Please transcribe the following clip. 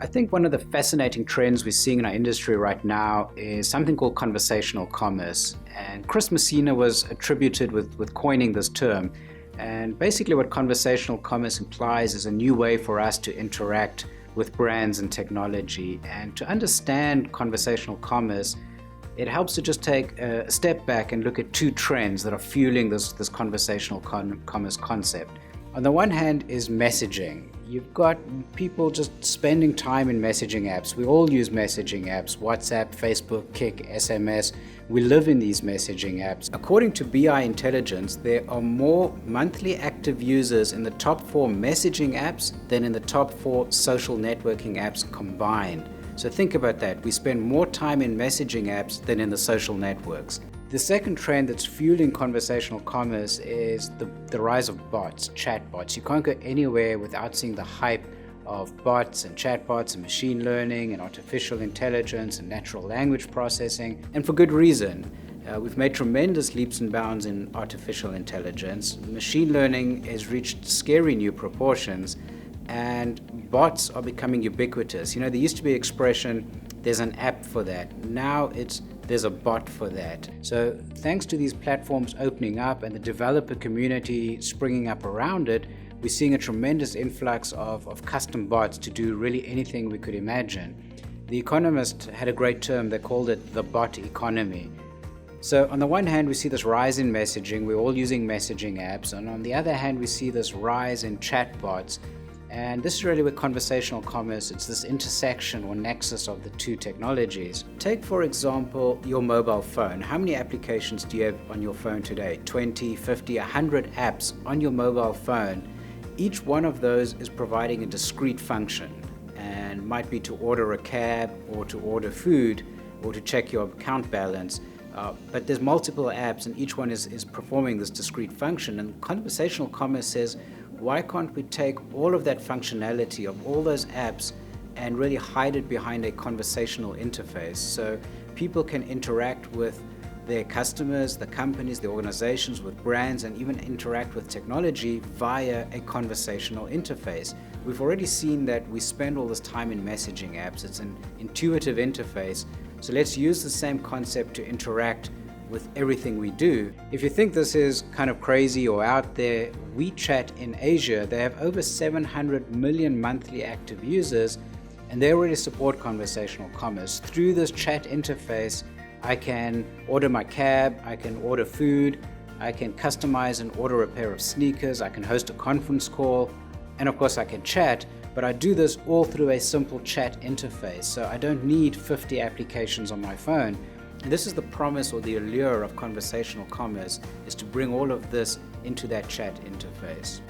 I think one of the fascinating trends we're seeing in our industry right now is something called conversational commerce. And Chris Messina was attributed with coining this term. And basically what conversational commerce implies is a new way for us to interact with brands and technology. And to understand conversational commerce, it helps to just take a step back and look at two trends that are fueling this conversational commerce concept. On the one hand is messaging. You've got people just spending time in messaging apps. We all use messaging apps: WhatsApp, Facebook, Kik, SMS. We live in these messaging apps. According to BI Intelligence, there are more monthly active users in the top 4 messaging apps than in the top 4 social networking apps combined. So think about that. We spend more time in messaging apps than in the social networks. The second trend that's fueling conversational commerce is the rise of bots, chatbots. You can't go anywhere without seeing the hype of bots and chatbots and machine learning and artificial intelligence and natural language processing, and for good reason. We've made tremendous leaps and bounds in artificial intelligence. Machine learning has reached scary new proportions, and bots are becoming ubiquitous. There used to be an expression, there's an app for that. Now there's a bot for that. So thanks to these platforms opening up and the developer community springing up around it, we're seeing a tremendous influx of custom bots to do really anything we could imagine. The Economist had a great term, they called it the bot economy. So on the one hand, we see this rise in messaging, we're all using messaging apps, and on the other hand, we see this rise in chatbots. And this is really with conversational commerce, it's this intersection or nexus of the two technologies. Take, for example, your mobile phone. How many applications do you have on your phone today? 20, 50, 100 apps on your mobile phone. Each one of those is providing a discrete function, and might be to order a cab or to order food or to check your account balance. But there's multiple apps and each one is performing this discrete function. And conversational commerce says, why can't we take all of that functionality of all those apps and really hide it behind a conversational interface so people can interact with their customers, the companies, the organizations, with brands, and even interact with technology via a conversational interface. We've already seen that we spend all this time in messaging apps. It's an intuitive interface. So let's use the same concept to interact with everything we do. If you think this is kind of crazy or out there, WeChat in Asia, they have over 700 million monthly active users, and they already support conversational commerce. Through this chat interface, I can order my cab, I can order food, I can customize and order a pair of sneakers, I can host a conference call, and of course I can chat, but I do this all through a simple chat interface. So I don't need 50 applications on my phone. And this is the promise or the allure of conversational commerce, is to bring all of this into that chat interface.